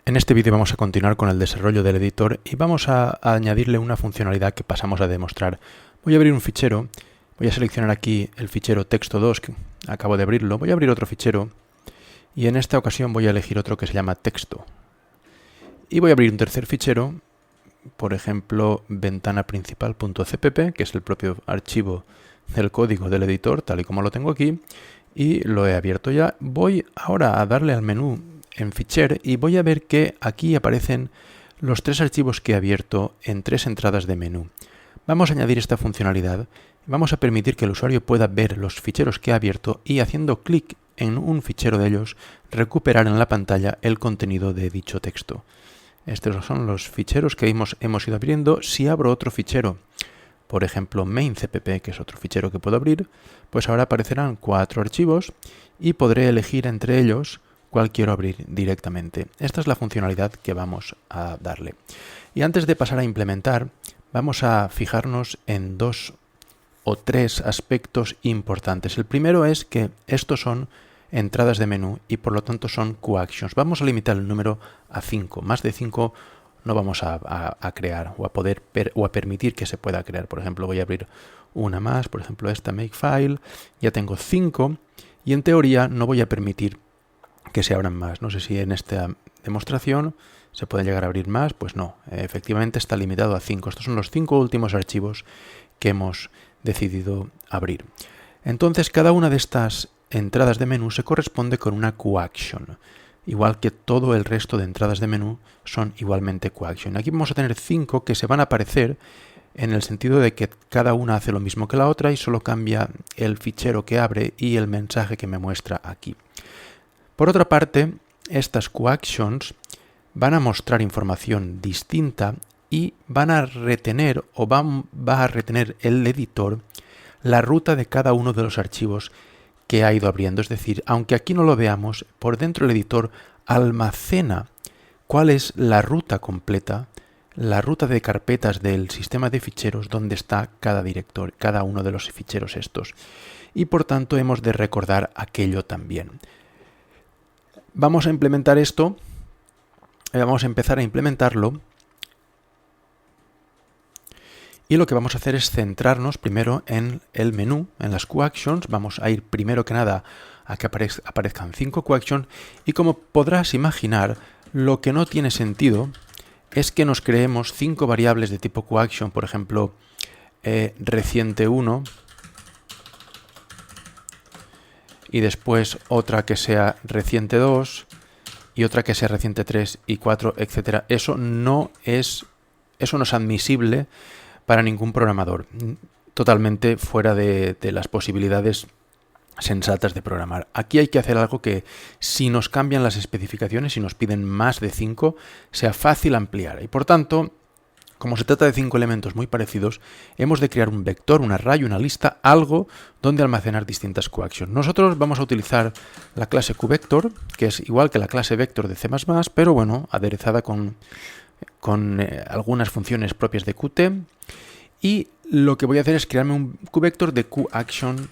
En este vídeo vamos a continuar con el desarrollo del editor y vamos a añadirle una funcionalidad que pasamos a demostrar. Voy a abrir un fichero, voy a seleccionar aquí el fichero texto2, que acabo de abrirlo, voy a abrir otro fichero y en esta ocasión voy a elegir otro que se llama texto. Y voy a abrir un tercer fichero, por ejemplo, ventanaprincipal.cpp, que es el propio archivo del código del editor, tal y como lo tengo aquí, y lo he abierto ya. Voy ahora a darle al menú en Ficher y voy a ver que aquí aparecen los tres archivos que he abierto en tres entradas de menú. Vamos a añadir esta funcionalidad. Vamos a permitir que el usuario pueda ver los ficheros que ha abierto y haciendo clic en un fichero de ellos, recuperar en la pantalla el contenido de dicho texto. Estos son los ficheros que hemos ido abriendo. Si abro otro fichero, por ejemplo main.cpp, que es otro fichero que puedo abrir, pues ahora aparecerán 4 archivos y podré elegir entre ellos cuál quiero abrir directamente. Esta es la funcionalidad que vamos a darle. Y antes de pasar a implementar, vamos a fijarnos en 2 o 3 aspectos importantes. El primero es que estos son entradas de menú y por lo tanto son QActions. Vamos a limitar el número a 5. Más de 5 no vamos a crear o a permitir que se pueda crear. Por ejemplo, voy a abrir una más, por ejemplo esta Makefile. Ya tengo 5 y en teoría no voy a permitir que se abran más. No sé si en esta demostración se pueden llegar a abrir más. Pues no, efectivamente está limitado a 5. Estos son los 5 últimos archivos que hemos decidido abrir. Entonces cada una de estas entradas de menú se corresponde con una QAction, igual que todo el resto de entradas de menú son igualmente QAction. Aquí vamos a tener 5 que se van a aparecer en el sentido de que cada una hace lo mismo que la otra y solo cambia el fichero que abre y el mensaje que me muestra aquí. Por otra parte, estas QActions van a mostrar información distinta y van a retener o va a retener el editor la ruta de cada uno de los archivos que ha ido abriendo. Es decir, aunque aquí no lo veamos, por dentro el editor almacena cuál es la ruta completa, la ruta de carpetas del sistema de ficheros donde está cada director, cada uno de los ficheros estos. Y por tanto hemos de recordar aquello también. Vamos a implementar esto, vamos a empezar a implementarlo y lo que vamos a hacer es centrarnos primero en el menú, en las QActions. Vamos a ir primero que nada a que aparezcan 5 QActions y como podrás imaginar, lo que no tiene sentido es que nos creemos 5 variables de tipo QAction, por ejemplo, reciente 1, y después otra que sea reciente 2 y otra que sea reciente 3 y 4, etc. Eso no es admisible para ningún programador. Totalmente fuera de las posibilidades sensatas de programar. Aquí hay que hacer algo que, si nos cambian las especificaciones, si nos piden más de 5, sea fácil ampliar. Y por tanto, como se trata de 5 elementos muy parecidos, hemos de crear un vector, un array, una lista, algo donde almacenar distintas QActions. Nosotros vamos a utilizar la clase QVector, que es igual que la clase vector de C++, pero bueno, aderezada con algunas funciones propias de Qt. Y lo que voy a hacer es crearme un QVector de QAction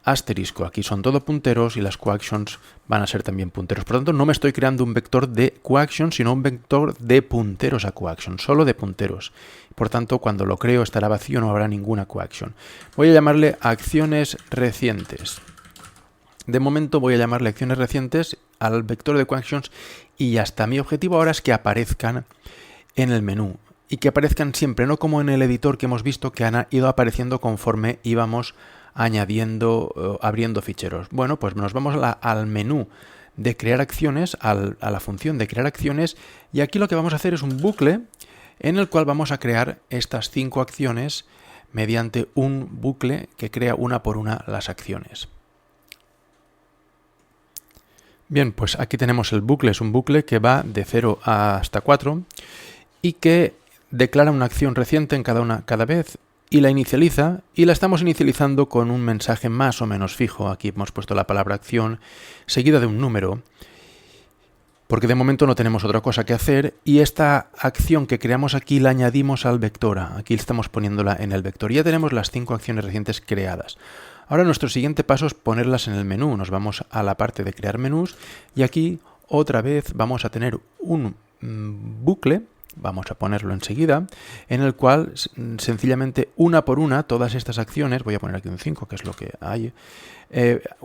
asterisco. Aquí son todo punteros y las QActions van a ser también punteros. Por lo tanto, no me estoy creando un vector de QAction, sino un vector de punteros a QAction, solo de punteros. Por tanto, cuando lo creo estará vacío, no habrá ninguna QAction. Voy a llamarle acciones recientes. De momento voy a llamarle acciones recientes al vector de QActions y ya está. Mi objetivo ahora es que aparezcan en el menú y que aparezcan siempre, no como en el editor que hemos visto que han ido apareciendo conforme íbamos añadiendo, abriendo ficheros. Bueno, pues nos vamos al menú de crear acciones, a la función de crear acciones, y aquí lo que vamos a hacer es un bucle en el cual vamos a crear estas 5 acciones mediante un bucle que crea una por una las acciones. Bien, pues aquí tenemos el bucle, es un bucle que va de 0 hasta 4 y que declara una acción reciente en cada vez y la inicializa, y la estamos inicializando con un mensaje más o menos fijo. Aquí hemos puesto la palabra acción seguida de un número, porque de momento no tenemos otra cosa que hacer, y esta acción que creamos aquí la añadimos al vector. Aquí estamos poniéndola en el vector. Ya tenemos las 5 acciones recientes creadas. Ahora nuestro siguiente paso es ponerlas en el menú. Nos vamos a la parte de crear menús y aquí otra vez vamos a tener un bucle, vamos a ponerlo enseguida, en el cual sencillamente una por una todas estas acciones, voy a poner aquí un 5 que es lo que hay,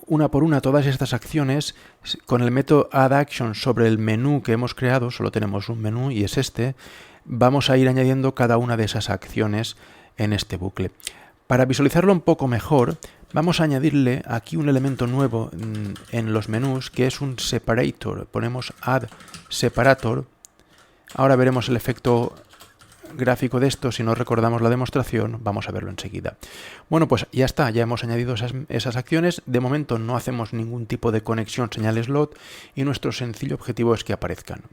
una por una todas estas acciones con el método addAction sobre el menú que hemos creado, solo tenemos un menú y es este, vamos a ir añadiendo cada una de esas acciones en este bucle. Para visualizarlo un poco mejor, vamos a añadirle aquí un elemento nuevo en los menús que es un separator. Ponemos add separator. Ahora veremos el efecto gráfico de esto. Si no recordamos la demostración, vamos a verlo enseguida. Bueno, pues ya está, ya hemos añadido esas acciones. De momento no hacemos ningún tipo de conexión señal slot y nuestro sencillo objetivo es que aparezcan.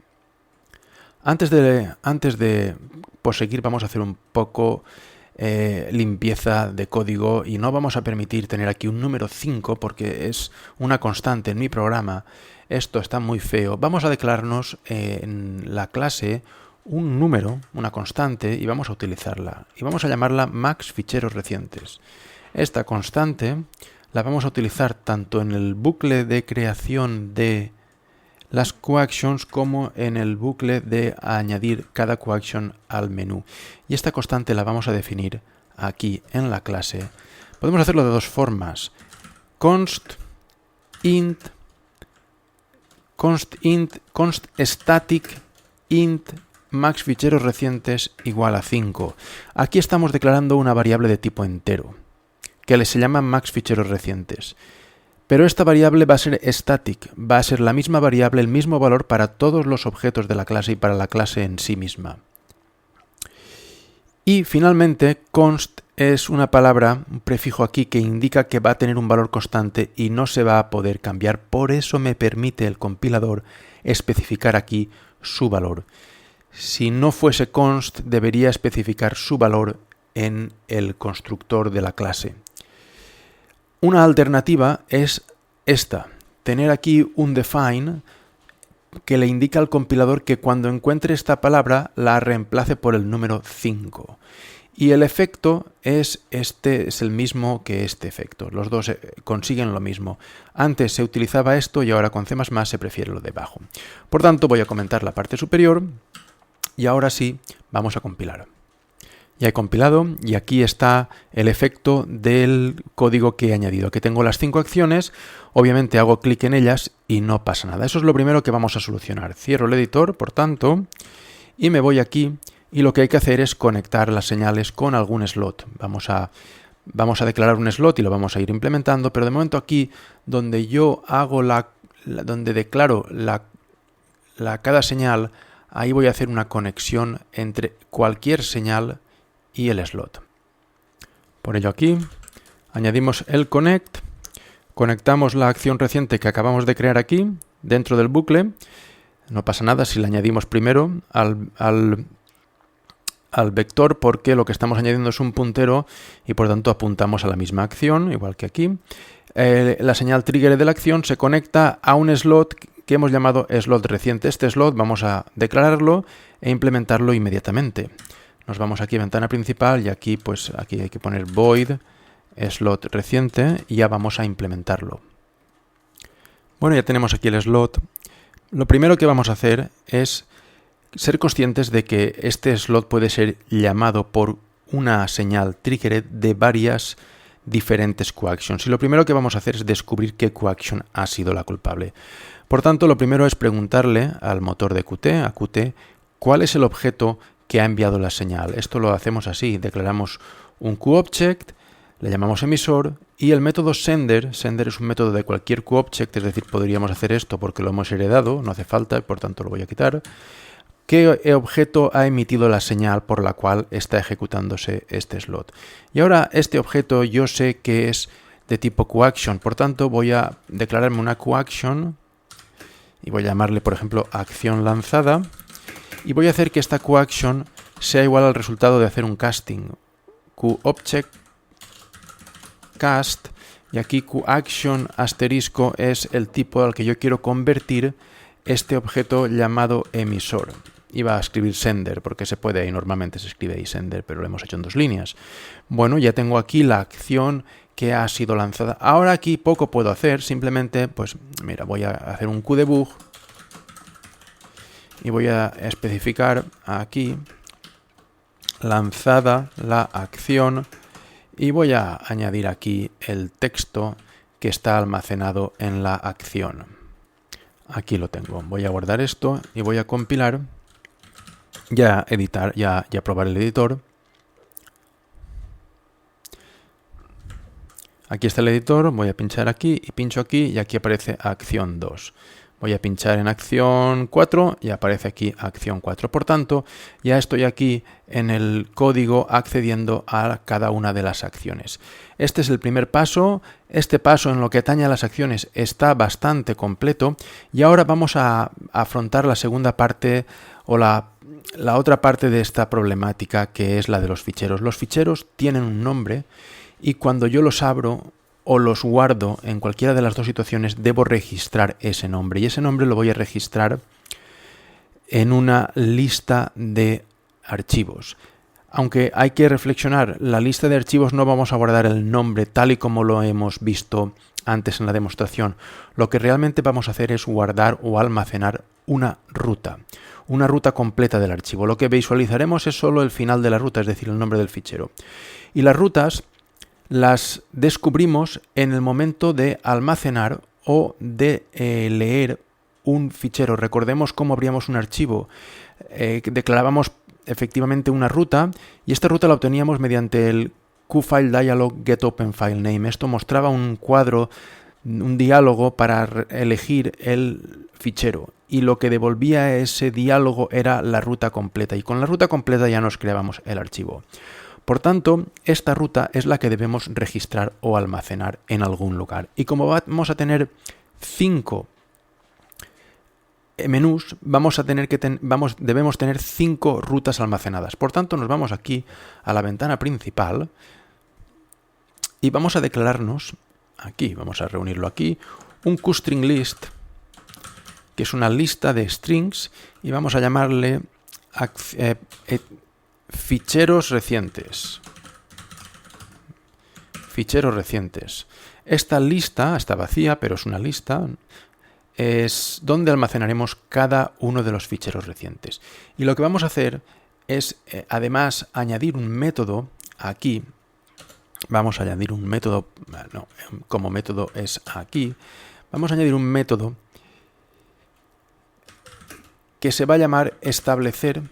Antes de proseguir, vamos a hacer un poco limpieza de código y no vamos a permitir tener aquí un número 5 porque es una constante en mi programa. Esto está muy feo. Vamos a declararnos en la clase un número, una constante, y vamos a utilizarla. Y vamos a llamarla max ficheros recientes. Esta constante la vamos a utilizar tanto en el bucle de creación de las coactions como en el bucle de añadir cada coaction al menú. Y esta constante la vamos a definir aquí en la clase. Podemos hacerlo de dos formas. Const static int max ficheros recientes igual a 5. Aquí estamos declarando una variable de tipo entero que se llama max ficheros recientes. Pero esta variable va a ser static, va a ser la misma variable, el mismo valor para todos los objetos de la clase y para la clase en sí misma. Y finalmente, const es una palabra, un prefijo aquí que indica que va a tener un valor constante y no se va a poder cambiar. Por eso me permite el compilador especificar aquí su valor. Si no fuese const, debería especificar su valor en el constructor de la clase. Una alternativa es esta, tener aquí un define que le indica al compilador que cuando encuentre esta palabra la reemplace por el número 5. Y el efecto es el mismo que este efecto. Los dos consiguen lo mismo. Antes se utilizaba esto y ahora con C++ se prefiere lo de abajo. Por tanto, voy a comentar la parte superior y ahora sí vamos a compilar. Ya he compilado y aquí está el efecto del código que he añadido. Aquí tengo las 5 acciones, obviamente hago clic en ellas y no pasa nada. Eso es lo primero que vamos a solucionar. Cierro el editor, por tanto, y me voy aquí y lo que hay que hacer es conectar las señales con algún slot. Vamos a declarar un slot y lo vamos a ir implementando, pero de momento aquí donde yo hago donde declaro cada señal, ahí voy a hacer una conexión entre cualquier señal y el slot. Por ello aquí añadimos el connect, conectamos la acción reciente que acabamos de crear aquí dentro del bucle. No pasa nada si la añadimos primero al vector porque lo que estamos añadiendo es un puntero y por tanto apuntamos a la misma acción, igual que aquí. La señal trigger de la acción se conecta a un slot que hemos llamado slot reciente. Este slot vamos a declararlo e implementarlo inmediatamente. Nos vamos aquí a ventana principal y aquí aquí hay que poner void slot reciente y ya vamos a implementarlo. Bueno, ya tenemos aquí el slot. Lo primero que vamos a hacer es ser conscientes de que este slot puede ser llamado por una señal triggered de varias diferentes coactions. Y lo primero que vamos a hacer es descubrir qué coaction ha sido la culpable. Por tanto, lo primero es preguntarle al motor de Qt, a Qt, cuál es el objeto que ha enviado la señal. Esto lo hacemos así, declaramos un QObject, le llamamos emisor y el método sender es un método de cualquier QObject, es decir, podríamos hacer esto porque lo hemos heredado, no hace falta, por tanto lo voy a quitar. ¿Qué objeto ha emitido la señal por la cual está ejecutándose este slot? Y ahora este objeto yo sé que es de tipo QAction, por tanto voy a declararme una QAction y voy a llamarle, por ejemplo, acción lanzada. Y voy a hacer que esta QAction sea igual al resultado de hacer un casting. QObject cast, y aquí QAction asterisco es el tipo al que yo quiero convertir este objeto llamado emisor. Iba a escribir sender porque se puede y normalmente se escribe ahí sender, pero lo hemos hecho en 2 líneas. Bueno, ya tengo aquí la acción que ha sido lanzada. Ahora aquí poco puedo hacer, simplemente, pues mira, voy a hacer un QDebug y voy a especificar aquí lanzada la acción y voy a añadir aquí el texto que está almacenado en la acción. Aquí lo tengo. Voy a guardar esto y voy a compilar, ya editar, ya probar el editor. Aquí está el editor, voy a pinchar aquí y pincho aquí y aquí aparece acción 2. Voy a pinchar en acción 4 y aparece aquí acción 4. Por tanto, ya estoy aquí en el código accediendo a cada una de las acciones. Este es el primer paso. Este paso en lo que atañe a las acciones está bastante completo y ahora vamos a afrontar la segunda parte o la otra parte de esta problemática, que es la de los ficheros. Los ficheros tienen un nombre y cuando yo los abro o los guardo en cualquiera de las dos situaciones, debo registrar ese nombre. Y ese nombre lo voy a registrar en una lista de archivos. Aunque hay que reflexionar, la lista de archivos no vamos a guardar el nombre tal y como lo hemos visto antes en la demostración. Lo que realmente vamos a hacer es guardar o almacenar una ruta completa del archivo. Lo que visualizaremos es solo el final de la ruta, es decir, el nombre del fichero. Y las rutas las descubrimos en el momento de almacenar o de leer un fichero. Recordemos cómo abríamos un archivo. Declarábamos efectivamente una ruta y esta ruta la obteníamos mediante el QFileDialog getOpenFileName. Esto mostraba un cuadro, un diálogo para elegir el fichero y lo que devolvía ese diálogo era la ruta completa y con la ruta completa ya nos creábamos el archivo. Por tanto, esta ruta es la que debemos registrar o almacenar en algún lugar. Y como vamos a tener 5 menús, debemos tener 5 rutas almacenadas. Por tanto, nos vamos aquí a la ventana principal y vamos a declararnos aquí, vamos a reunirlo aquí, un QStringList, que es una lista de strings, y vamos a llamarle ficheros recientes. Ficheros recientes. Esta lista está vacía, pero es una lista. Es donde almacenaremos cada uno de los ficheros recientes. Y lo que vamos a hacer es, además, añadir un método aquí. Vamos a añadir un método, como método es aquí. Vamos a añadir un método que se va a llamar establecer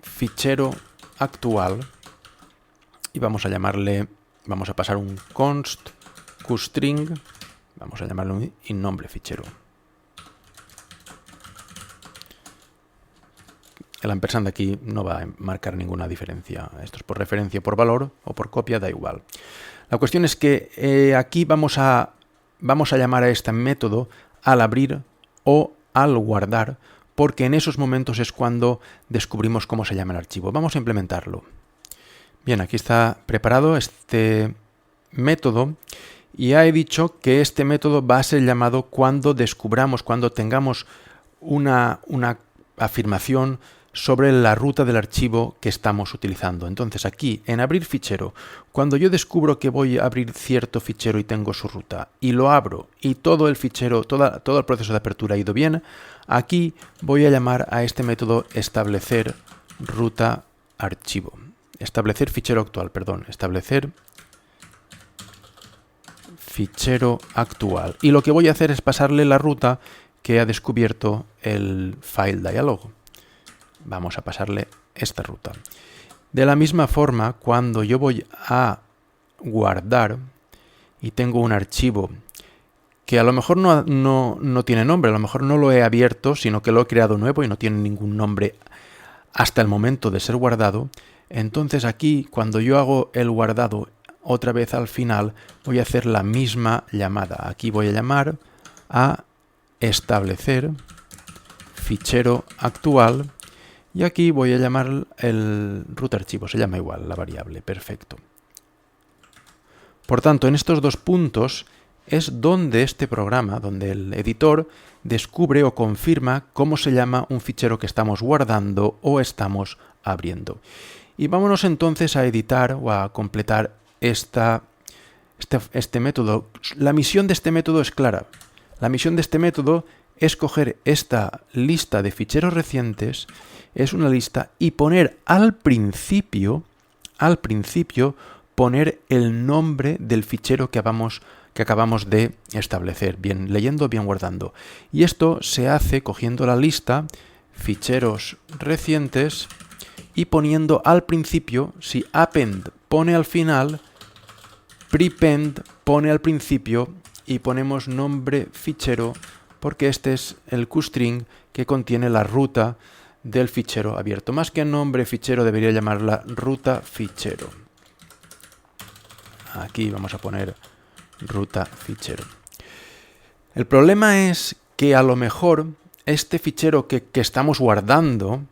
fichero actual y vamos a pasar un const QString, vamos a llamarlo un nombre fichero. El ampersand aquí no va a marcar ninguna diferencia. Esto es por referencia, por valor o por copia, da igual. La cuestión es que aquí vamos a llamar a este método al abrir o al guardar, porque en esos momentos es cuando descubrimos cómo se llama el archivo. Vamos a implementarlo. Bien, aquí está preparado este método y ya he dicho que este método va a ser llamado cuando descubramos, cuando tengamos una afirmación sobre la ruta del archivo que estamos utilizando. Entonces aquí, en abrir fichero, cuando yo descubro que voy a abrir cierto fichero y tengo su ruta, y lo abro, y todo el fichero, todo el proceso de apertura ha ido bien, aquí voy a llamar a este método establecer ruta archivo. Establecer fichero actual, establecer fichero actual. Y lo que voy a hacer es pasarle la ruta que ha descubierto el FileDialog. Vamos a pasarle esta ruta. De la misma forma, cuando yo voy a guardar y tengo un archivo que a lo mejor no tiene nombre, a lo mejor no lo he abierto, sino que lo he creado nuevo y no tiene ningún nombre hasta el momento de ser guardado, entonces aquí, cuando yo hago el guardado otra vez al final, voy a hacer la misma llamada. Aquí voy a llamar a establecer fichero actual y aquí voy a llamar el root archivo, se llama igual la variable, perfecto. Por tanto, en estos dos puntos es donde este programa, donde el editor descubre o confirma cómo se llama un fichero que estamos guardando o estamos abriendo. Y vámonos entonces a editar o a completar este método. La misión de este método es clara. La misión de este método es coger esta lista de ficheros recientes, es una lista, y poner al principio, poner el nombre del fichero que acabamos de establecer, bien leyendo, bien guardando. Y esto se hace cogiendo la lista, ficheros recientes, y poniendo al principio, si append pone al final, prepend pone al principio y ponemos nombre fichero, porque este es el QString que contiene la ruta del fichero abierto. Más que nombre fichero debería llamarla ruta fichero. Aquí vamos a poner ruta fichero. El problema es que a lo mejor este fichero que estamos guardando,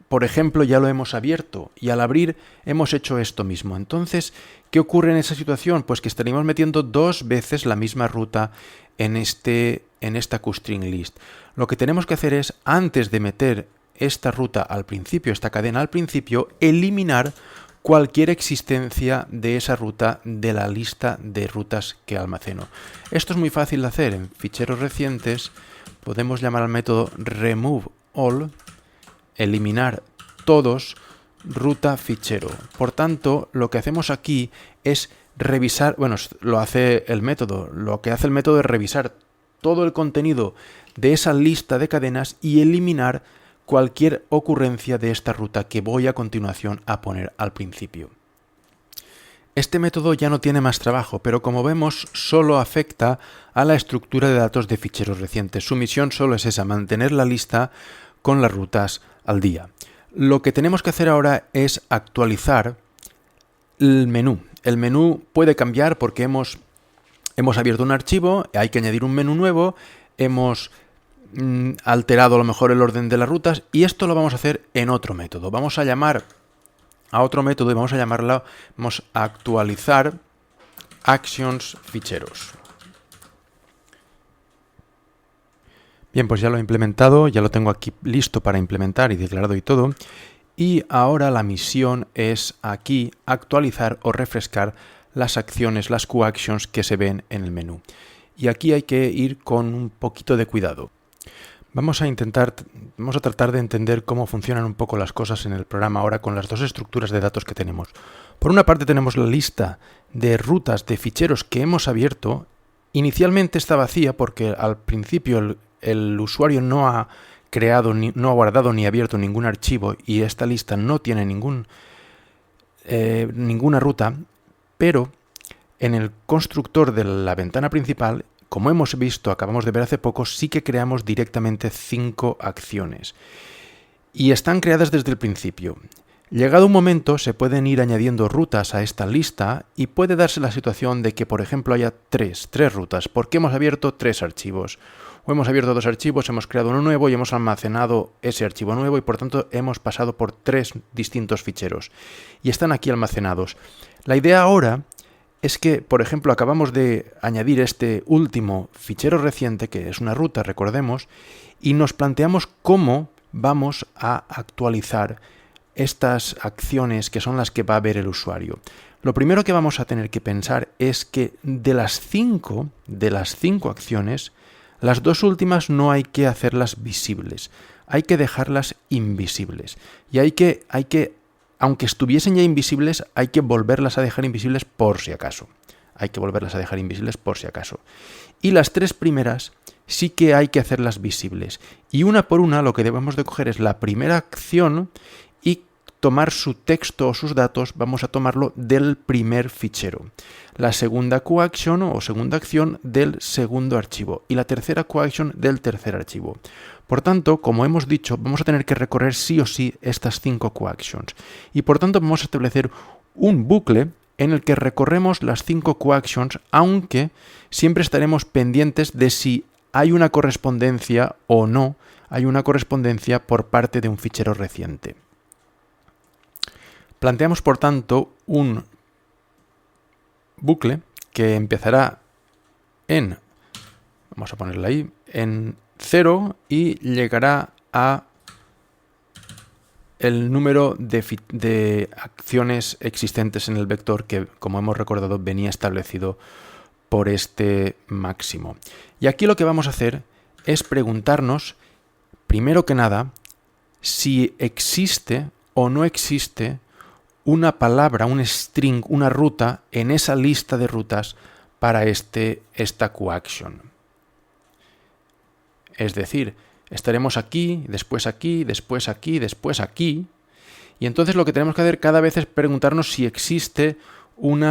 por ejemplo, ya lo hemos abierto y al abrir hemos hecho esto mismo. Entonces, ¿qué ocurre en esa situación? Pues que estaríamos metiendo 2 veces la misma ruta en esta QString list. Lo que tenemos que hacer es, antes de meter esta ruta al principio, esta cadena al principio, eliminar cualquier existencia de esa ruta de la lista de rutas que almaceno. Esto es muy fácil de hacer. En ficheros recientes podemos llamar al método remove all, eliminar todos, ruta fichero. Por tanto, lo que hacemos aquí es revisar, bueno, lo hace el método, lo que hace el método es revisar todo el contenido de esa lista de cadenas y eliminar cualquier ocurrencia de esta ruta que voy a continuación a poner al principio. Este método ya no tiene más trabajo, pero como vemos solo afecta a la estructura de datos de ficheros recientes. Su misión solo es esa, mantener la lista con las rutas al día. Lo que tenemos que hacer ahora es actualizar el menú. El menú puede cambiar porque hemos abierto un archivo, hay que añadir un menú nuevo, hemos alterado a lo mejor el orden de las rutas y esto lo vamos a hacer en otro método. Vamos a llamar a otro método y vamos a actualizar actions ficheros. Bien, pues ya lo he implementado, ya lo tengo aquí listo para implementar y declarado y todo. Y ahora la misión es aquí actualizar o refrescar las acciones, las QActions que se ven en el menú. Y aquí hay que ir con un poquito de cuidado. Vamos a tratar de entender cómo funcionan un poco las cosas en el programa ahora con las dos estructuras de datos que tenemos. Por una parte tenemos la lista de rutas de ficheros que hemos abierto. Inicialmente está vacía porque al principio el usuario no ha guardado ni abierto ningún archivo y esta lista no tiene ninguna ruta, pero en el constructor de la ventana principal, como hemos visto, acabamos de ver hace poco, sí que creamos directamente 5 acciones. Y están creadas desde el principio. Llegado un momento, se pueden ir añadiendo rutas a esta lista y puede darse la situación de que, por ejemplo, haya tres rutas, porque hemos abierto 3 archivos. O hemos abierto 2 archivos, hemos creado uno nuevo y hemos almacenado ese archivo nuevo y, por tanto, hemos pasado por 3 distintos ficheros. Y están aquí almacenados. La idea ahora es que, por ejemplo, acabamos de añadir este último fichero reciente, que es una ruta, recordemos, y nos planteamos cómo vamos a actualizar estas acciones que son las que va a ver el usuario. Lo primero que vamos a tener que pensar es que de las 5 acciones, las 2 últimas no hay que hacerlas visibles, hay que dejarlas invisibles. Y hay que aunque estuviesen ya invisibles, hay que volverlas a dejar invisibles por si acaso. Y las 3 primeras sí que hay que hacerlas visibles. Y una por una lo que debemos de coger es la primera acción y tomar su texto o sus datos, vamos a tomarlo del primer fichero. La segunda QAction o segunda acción del segundo archivo. Y la tercera QAction del tercer archivo. Por tanto, como hemos dicho, vamos a tener que recorrer sí o sí estas 5 QActions. Y por tanto vamos a establecer un bucle en el que recorremos las 5 QActions, aunque siempre estaremos pendientes de si hay una correspondencia o no hay una correspondencia por parte de un fichero reciente. Planteamos, por tanto, un bucle que empezará vamos a ponerla ahí, en 0 y llegará a el número de acciones existentes en el vector que, como hemos recordado, venía establecido por este máximo. Y aquí lo que vamos a hacer es preguntarnos, primero que nada, si existe o no existe una palabra, un string, una ruta en esa lista de rutas para esta QAction. Es decir, estaremos aquí, después aquí, después aquí, después aquí, y entonces lo que tenemos que hacer cada vez es preguntarnos si existe un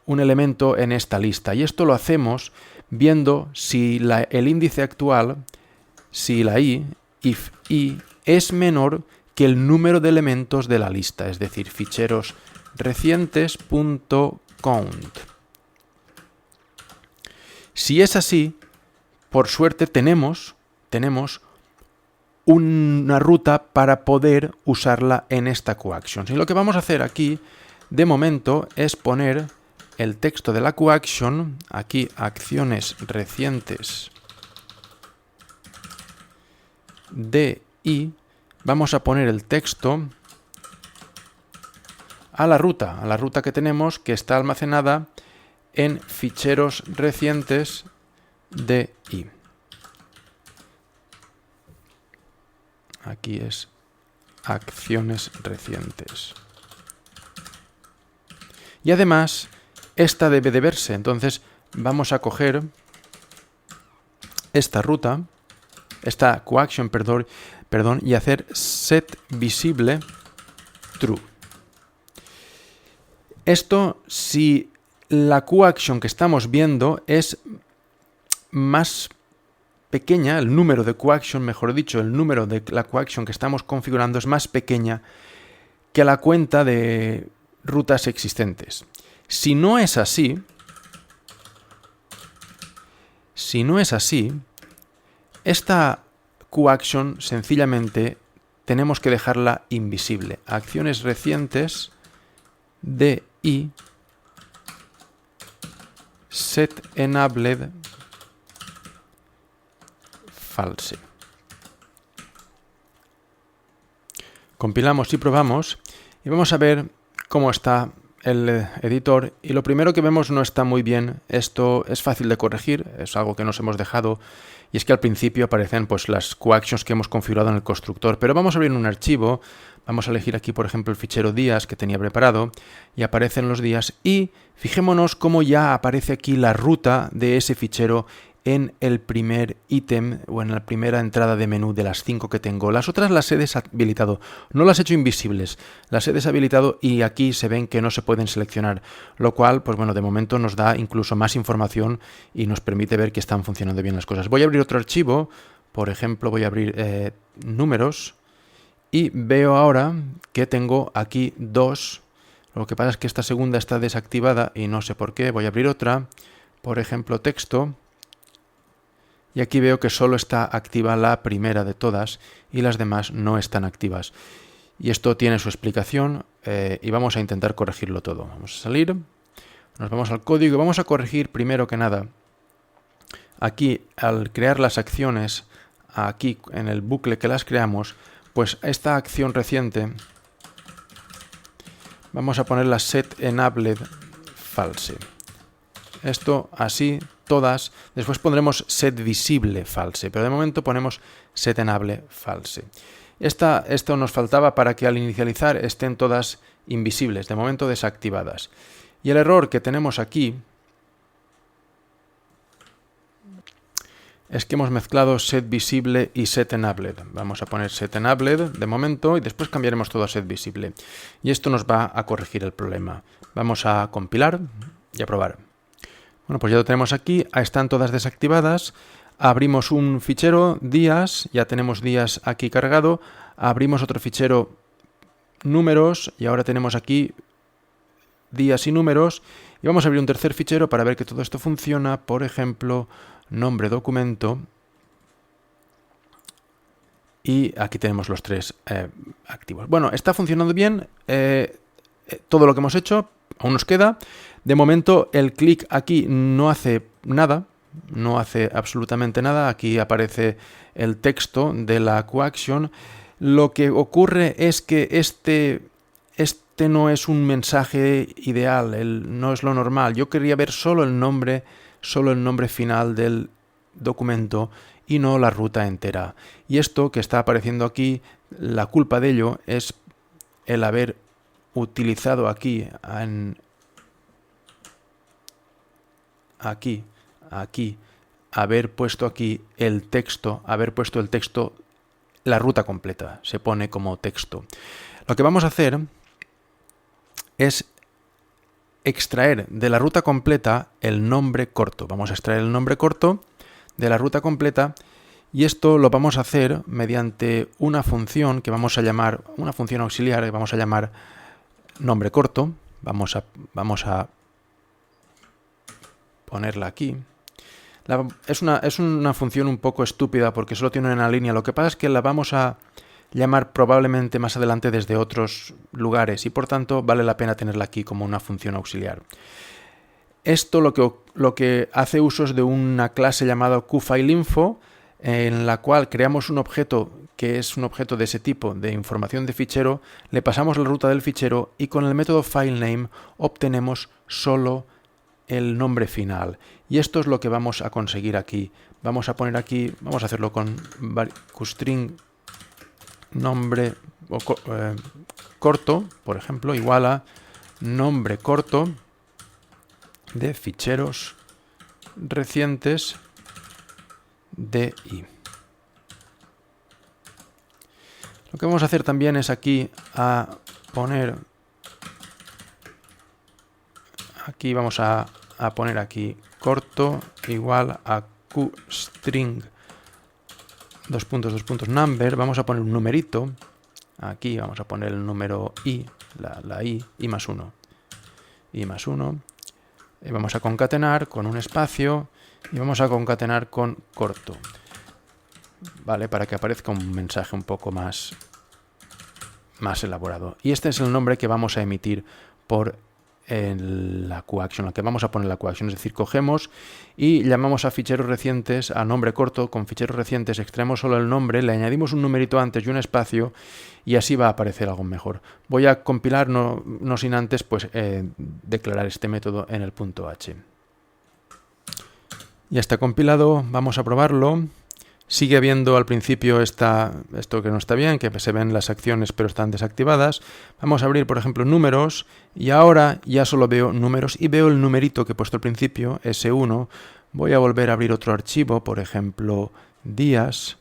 elemento en esta lista. Y esto lo hacemos viendo si el índice actual, si la i, if i, es menor que el número de elementos de la lista, es decir, ficheros recientes.count. Si es así, por suerte tenemos una ruta para poder usarla en esta QAction. Y lo que vamos a hacer aquí, de momento, es poner el texto de la QAction, aquí acciones recientes de i, vamos a poner el texto a la ruta que tenemos, que está almacenada en ficheros recientes de i. Aquí es acciones recientes. Y además, esta debe de verse. Entonces, vamos a coger esta ruta, esta QAction, perdón, y hacer set visible true. Esto, si la QAction que estamos viendo es más pequeña, el número de QAction, mejor dicho, el número de la QAction que estamos configurando es más pequeña que la cuenta de rutas existentes. Si no es así, esta QAction sencillamente tenemos que dejarla invisible. Acciones recientes de i set enabled false. Compilamos y probamos y vamos a ver cómo está el editor, y lo primero que vemos no está muy bien. Esto es fácil de corregir, es algo que nos hemos dejado, y es que al principio aparecen pues las QActions que hemos configurado en el constructor, pero vamos a abrir un archivo, vamos a elegir aquí por ejemplo el fichero días que tenía preparado, y aparecen los días, y fijémonos cómo ya aparece aquí la ruta de ese fichero en el primer ítem o en la primera entrada de menú de las 5 que tengo. Las otras las he deshabilitado, no las he hecho invisibles, las he deshabilitado y aquí se ven que no se pueden seleccionar, lo cual, pues bueno, de momento nos da incluso más información y nos permite ver que están funcionando bien las cosas. Voy a abrir otro archivo, por ejemplo, voy a abrir números y veo ahora que tengo aquí dos. Lo que pasa es que esta segunda está desactivada y no sé por qué. Voy a abrir otra, por ejemplo, texto. Y aquí veo que solo está activa la primera de todas y las demás no están activas. Y esto tiene su explicación y vamos a intentar corregirlo todo. Vamos a salir, nos vamos al código y vamos a corregir primero que nada. Aquí, al crear las acciones, aquí en el bucle que las creamos, pues esta acción reciente vamos a ponerla set enabled false. Esto así, todas. Después pondremos set visible false, pero de momento ponemos set enable false. Esto nos faltaba para que al inicializar estén todas invisibles, de momento desactivadas. Y el error que tenemos aquí es que hemos mezclado set visible y set enabled. Vamos a poner set enabled de momento y después cambiaremos todo a set visible. Y esto nos va a corregir el problema. Vamos a compilar y a probar. Bueno, pues ya lo tenemos aquí, están todas desactivadas. Abrimos un fichero, días, ya tenemos días aquí cargado. Abrimos otro fichero, números, y ahora tenemos aquí días y números. Y vamos a abrir un tercer fichero para ver que todo esto funciona. Por ejemplo, nombre documento. Y aquí tenemos los tres activos. Bueno, está funcionando bien todo lo que hemos hecho. Aún nos queda. De momento el clic aquí no hace nada, no hace absolutamente nada. Aquí aparece el texto de la QAction. Lo que ocurre es que este no es un mensaje ideal, no es lo normal. Yo quería ver solo el nombre final del documento y no la ruta entera. Y esto que está apareciendo aquí, la culpa de ello es el haber utilizado aquí, haber puesto aquí el texto, la ruta completa, se pone como texto. Lo que vamos a hacer es extraer de la ruta completa el nombre corto. Vamos a extraer el nombre corto de la ruta completa y esto lo vamos a hacer mediante una función que vamos a llamar, una función auxiliar que vamos a llamar nombre corto. Vamos a ponerla aquí. Es una función un poco estúpida porque solo tiene una línea. Lo que pasa es que la vamos a llamar probablemente más adelante desde otros lugares y por tanto vale la pena tenerla aquí como una función auxiliar. Esto lo que hace uso es de una clase llamada QFileInfo en la cual creamos un objeto que es un objeto de ese tipo de información de fichero, le pasamos la ruta del fichero y con el método FileName obtenemos solo el nombre final. Y esto es lo que vamos a conseguir aquí. Vamos a poner aquí, vamos a hacerlo con QString nombre corto, por ejemplo, igual a nombre corto de ficheros recientes DI. Lo que vamos a hacer también es aquí vamos a poner aquí corto igual a QString number, vamos a poner un numerito, aquí vamos a poner el número i, la i más 1, y vamos a concatenar con un espacio y vamos a concatenar con corto, ¿vale? Para que aparezca un mensaje un poco más elaborado. Y este es el nombre que vamos a emitir por la QAction, la que vamos a poner la QAction, es decir, cogemos y llamamos a ficheros recientes, a nombre corto, con ficheros recientes extraemos solo el nombre, le añadimos un numerito antes y un espacio y así va a aparecer algo mejor. Voy a compilar, no sin antes pues declarar este método en el .h. Ya está compilado, vamos a probarlo. Sigue habiendo al principio esto que no está bien, que se ven las acciones pero están desactivadas. Vamos a abrir, por ejemplo, números y ahora ya solo veo números y veo el numerito que he puesto al principio, S1. Voy a volver a abrir otro archivo, por ejemplo, días,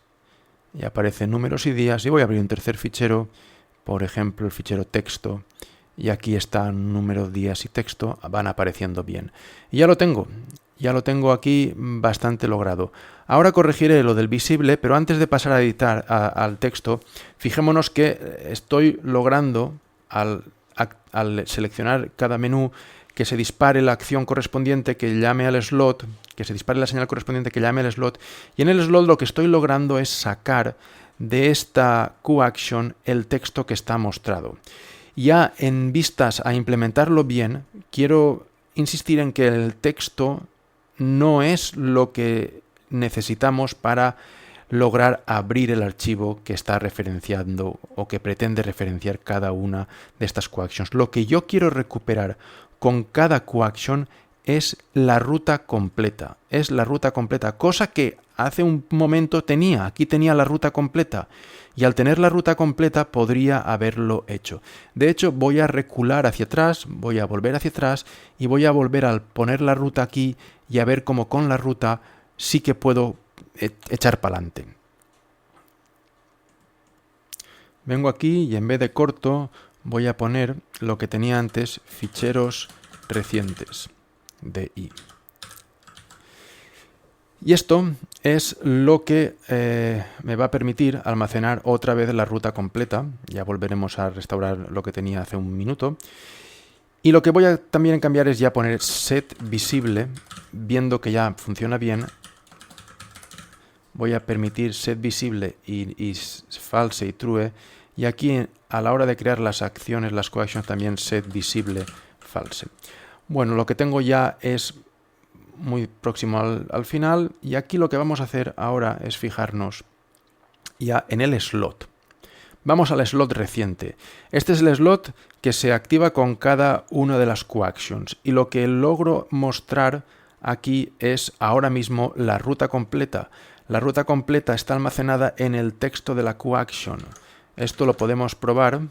y aparecen números y días. Y voy a abrir un tercer fichero, por ejemplo, el fichero texto. Y aquí están números, días y texto, van apareciendo bien. Y ya lo tengo aquí bastante logrado. Ahora corregiré lo del visible, pero antes de pasar a editar al texto, fijémonos que estoy logrando, al seleccionar cada menú, que se dispare la acción correspondiente que llame al slot, que se dispare la señal correspondiente que llame al slot, y en el slot lo que estoy logrando es sacar de esta QAction el texto que está mostrado. Ya en vistas a implementarlo bien, quiero insistir en que el texto no es lo que necesitamos para lograr abrir el archivo que está referenciando o que pretende referenciar cada una de estas QActions. Lo que yo quiero recuperar con cada QAction es la ruta completa. Cosa que hace un momento tenía. Aquí tenía la ruta completa. Y al tener la ruta completa podría haberlo hecho. De hecho, voy a recular hacia atrás, voy a volver hacia atrás y voy a volver a poner la ruta aquí y a ver cómo con la ruta sí que puedo echar para adelante. Vengo aquí y en vez de corto voy a poner lo que tenía antes, ficheros recientes DI. Y esto es lo que me va a permitir almacenar otra vez la ruta completa. Ya volveremos a restaurar lo que tenía hace un minuto. Y lo que voy a también cambiar es ya poner set visible, viendo que ya funciona bien. Voy a permitir set visible y false y true. Y aquí a la hora de crear las acciones, las QActions, también set visible false. Bueno, lo que tengo ya es muy próximo al final y aquí lo que vamos a hacer ahora es fijarnos ya en el slot. Vamos al slot reciente. Este es el slot que se activa con cada una de las QActions y lo que logro mostrar aquí es ahora mismo la ruta completa. La ruta completa está almacenada en el texto de la QAction. Esto lo podemos probar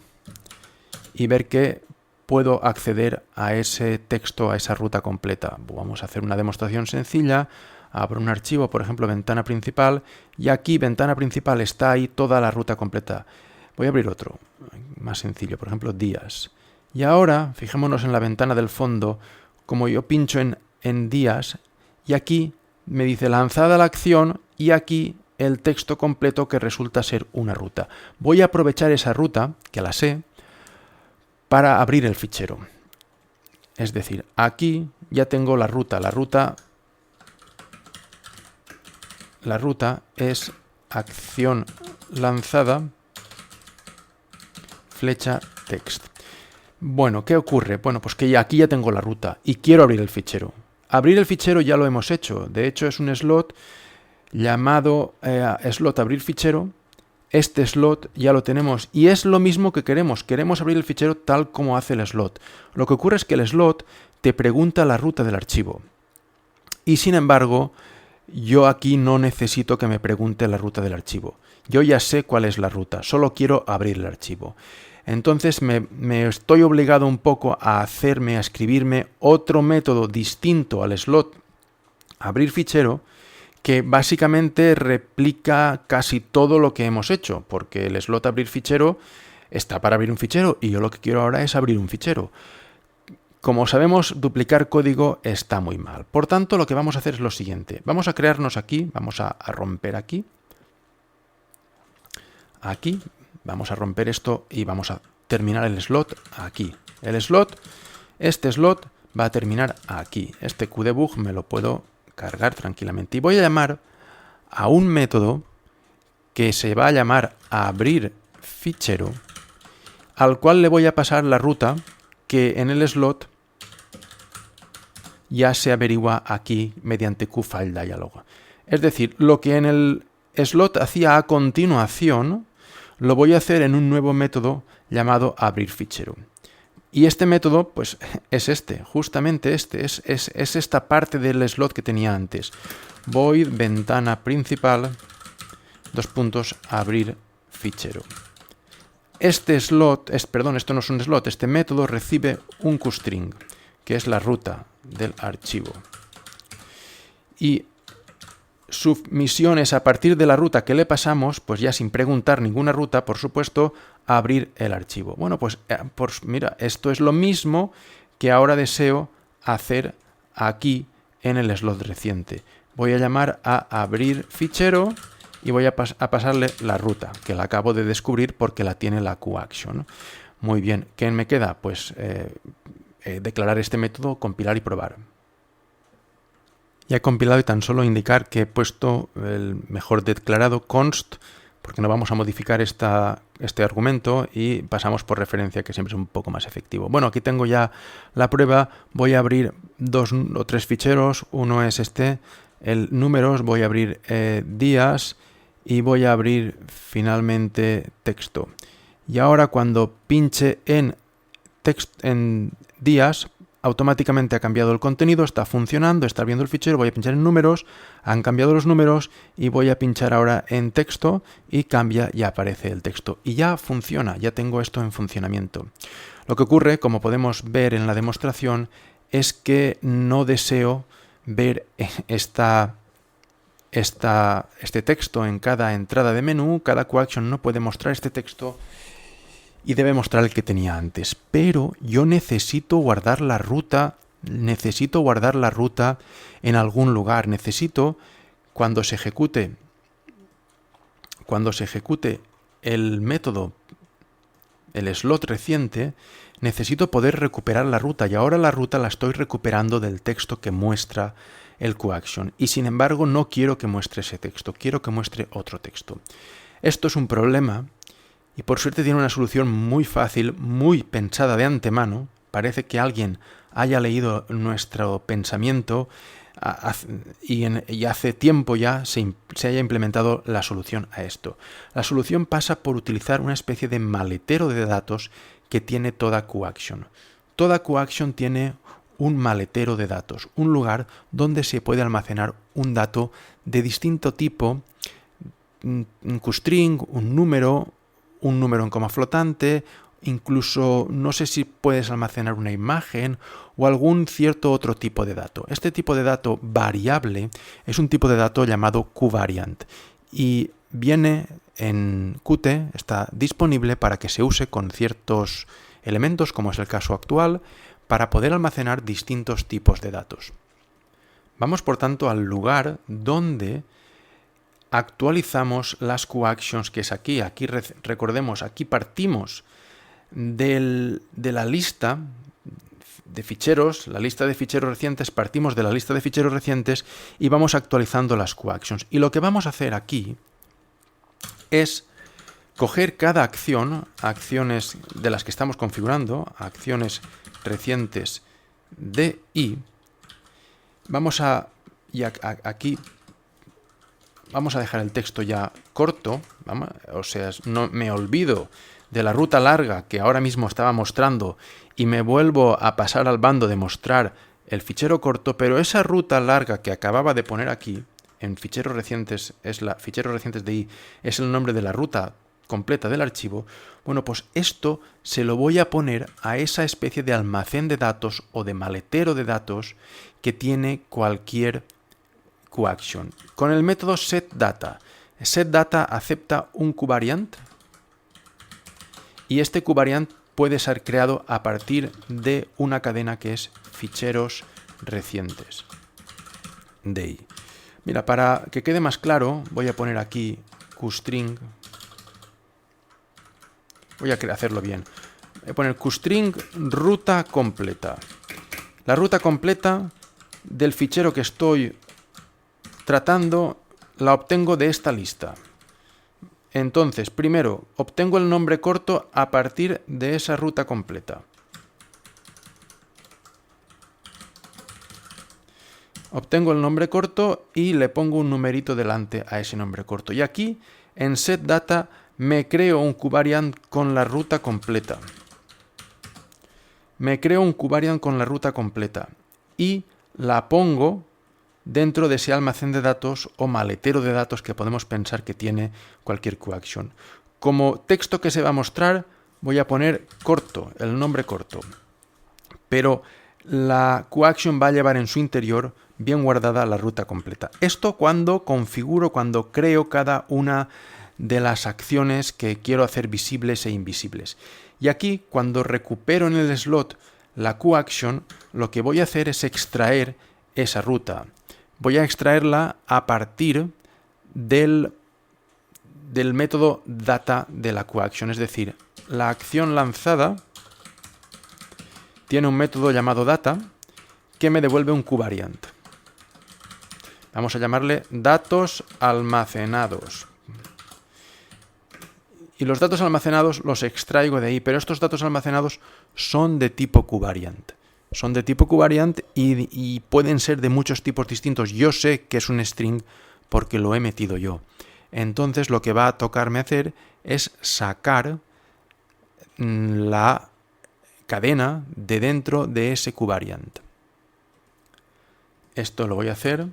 y ver que puedo acceder a ese texto, a esa ruta completa. Vamos a hacer una demostración sencilla. Abro un archivo, por ejemplo, ventana principal, y aquí, ventana principal, está ahí toda la ruta completa. Voy a abrir otro, más sencillo, por ejemplo, días. Y ahora, fijémonos en la ventana del fondo, como yo pincho en días, y aquí me dice lanzada la acción, y aquí el texto completo que resulta ser una ruta. Voy a aprovechar esa ruta, que la sé, para abrir el fichero. Es decir, aquí ya tengo la ruta. La ruta es acción lanzada, flecha text. Bueno, ¿qué ocurre? Bueno, pues que aquí ya tengo la ruta y quiero abrir el fichero. Abrir el fichero ya lo hemos hecho. De hecho, es un slot llamado slot abrir fichero. Este slot ya lo tenemos y es lo mismo que queremos. Queremos abrir el fichero tal como hace el slot. Lo que ocurre es que el slot te pregunta la ruta del archivo. Y sin embargo, yo aquí no necesito que me pregunte la ruta del archivo. Yo ya sé cuál es la ruta, solo quiero abrir el archivo. Entonces me estoy obligado un poco a escribirme otro método distinto al slot abrir fichero, que básicamente replica casi todo lo que hemos hecho, porque el slot abrir fichero está para abrir un fichero y yo lo que quiero ahora es abrir un fichero. Como sabemos, duplicar código está muy mal. Por tanto, lo que vamos a hacer es lo siguiente. Vamos a crearnos aquí, vamos a romper aquí. Aquí, vamos a romper esto y vamos a terminar el slot aquí. Este slot va a terminar aquí. Este QDebug me lo puedo cargar tranquilamente. Y voy a llamar a un método que se va a llamar abrir fichero, al cual le voy a pasar la ruta que en el slot ya se averigua aquí mediante QFileDialog. Es decir, lo que en el slot hacía a continuación, lo voy a hacer en un nuevo método llamado abrir fichero. Y este método, pues, es justamente este, es esta parte del slot que tenía antes. Void ventana principal, abrir fichero. Este slot, esto no es un slot, este método recibe un QString, que es la ruta del archivo. Y su misión es, a partir de la ruta que le pasamos, pues ya sin preguntar ninguna ruta, por supuesto, abrir el archivo. Bueno, pues mira, esto es lo mismo que ahora deseo hacer aquí en el slot reciente. Voy a llamar a abrir fichero y voy a pasarle la ruta, que la acabo de descubrir porque la tiene la QAction. Muy bien, ¿qué me queda? Pues declarar este método, compilar y probar. Ya he compilado y tan solo indicar que he puesto el mejor declarado const, porque no vamos a modificar este argumento y pasamos por referencia, que siempre es un poco más efectivo. Bueno, aquí tengo ya la prueba. Voy a abrir 2 o 3 ficheros. Uno es el números, voy a abrir días y voy a abrir finalmente texto. Y ahora cuando pinche en días, automáticamente ha cambiado el contenido, está funcionando, está viendo el fichero, voy a pinchar en números, han cambiado los números y voy a pinchar ahora en texto y cambia y aparece el texto. Y ya funciona, ya tengo esto en funcionamiento. Lo que ocurre, como podemos ver en la demostración, es que no deseo ver este texto en cada entrada de menú. Cada QAction no puede mostrar este texto y debe mostrar el que tenía antes. Pero yo necesito guardar la ruta en algún lugar. Necesito, cuando se ejecute el método, el slot reciente, necesito poder recuperar la ruta. Y ahora la ruta la estoy recuperando del texto que muestra el QAction. Y sin embargo no quiero que muestre ese texto, quiero que muestre otro texto. Esto es un problema. Y por suerte tiene una solución muy fácil, muy pensada de antemano. Parece que alguien haya leído nuestro pensamiento y hace tiempo ya se haya implementado la solución a esto. La solución pasa por utilizar una especie de maletero de datos que tiene toda QAction. Toda QAction tiene un maletero de datos, un lugar donde se puede almacenar un dato de distinto tipo QString, un número en coma flotante, incluso no sé si puedes almacenar una imagen o algún cierto otro tipo de dato. Este tipo de dato variable es un tipo de dato llamado QVariant y viene en Qt, está disponible para que se use con ciertos elementos, como es el caso actual, para poder almacenar distintos tipos de datos. Vamos, por tanto, al lugar donde actualizamos las QActions, que es aquí. Aquí recordemos, aquí partimos de la lista de ficheros, la lista de ficheros recientes, partimos de la lista de ficheros recientes y vamos actualizando las QActions. Y lo que vamos a hacer aquí es coger cada acción, acciones de las que estamos configurando, acciones recientes de i, aquí vamos a dejar el texto ya corto, o sea, no me olvido de la ruta larga que ahora mismo estaba mostrando y me vuelvo a pasar al bando de mostrar el fichero corto, pero esa ruta larga que acababa de poner aquí, en ficheros recientes, ficheros recientes de i, es el nombre de la ruta completa del archivo. Bueno, pues esto se lo voy a poner a esa especie de almacén de datos o de maletero de datos que tiene cualquier QAction. Con el método setData. SetData acepta un QVariant y este QVariant puede ser creado a partir de una cadena que es ficheros recientes de i. Mira, para que quede más claro, voy a poner aquí QString. Voy a hacerlo bien. Voy a poner QString ruta completa. La ruta completa del fichero que estoy tratando la obtengo de esta lista. Entonces, primero, obtengo el nombre corto a partir de esa ruta completa. Obtengo el nombre corto y le pongo un numerito delante a ese nombre corto. Y aquí, en setData, me creo un QVariant con la ruta completa. Me creo un QVariant con la ruta completa y la pongo dentro de ese almacén de datos o maletero de datos que podemos pensar que tiene cualquier QAction. Como texto que se va a mostrar, voy a poner corto, el nombre corto. Pero la QAction va a llevar en su interior bien guardada la ruta completa. Esto cuando configuro, cuando creo cada una de las acciones que quiero hacer visibles e invisibles. Y aquí, cuando recupero en el slot la QAction, lo que voy a hacer es extraer esa ruta. Voy a extraerla a partir del método data de la QAction, es decir, la acción lanzada tiene un método llamado data que me devuelve un QVariant. Vamos a llamarle datos almacenados. Y los datos almacenados los extraigo de ahí, pero estos datos almacenados son de tipo QVariant. Son de tipo QVariant y pueden ser de muchos tipos distintos. Yo sé que es un string porque lo he metido yo. Entonces lo que va a tocarme hacer es sacar la cadena de dentro de ese QVariant. Esto lo voy a hacer.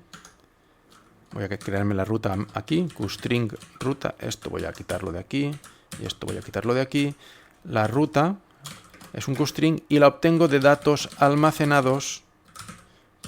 Voy a crearme la ruta aquí, QString ruta. Esto voy a quitarlo de aquí y esto voy a quitarlo de aquí. La ruta es un QString y la obtengo de datos almacenados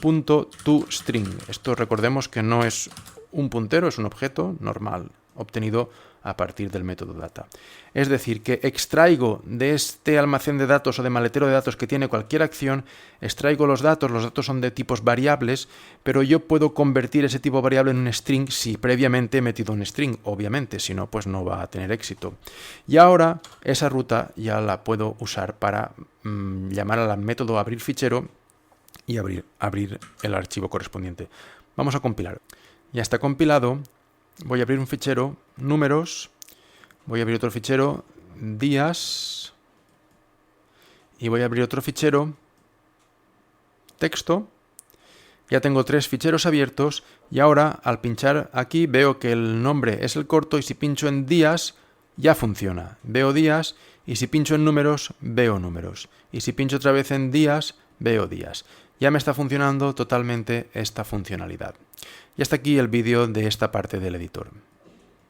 .toString. Esto recordemos que no es un puntero, es un objeto normal obtenido a partir del método data. Es decir, que extraigo de este almacén de datos o de maletero de datos que tiene cualquier acción, extraigo los datos son de tipos variables, pero yo puedo convertir ese tipo variable en un string si previamente he metido un string, obviamente, si no, pues no va a tener éxito. Y ahora esa ruta ya la puedo usar para llamar al método abrir fichero y abrir el archivo correspondiente. Vamos a compilar. Ya está compilado. Voy a abrir un fichero, números, voy a abrir otro fichero, días, y voy a abrir otro fichero, texto. Ya tengo 3 ficheros abiertos y ahora al pinchar aquí veo que el nombre es el corto y si pincho en días ya funciona. Veo días y si pincho en números, veo números. Y si pincho otra vez en días, veo días. Ya me está funcionando totalmente esta funcionalidad. Y hasta aquí el vídeo de esta parte del editor.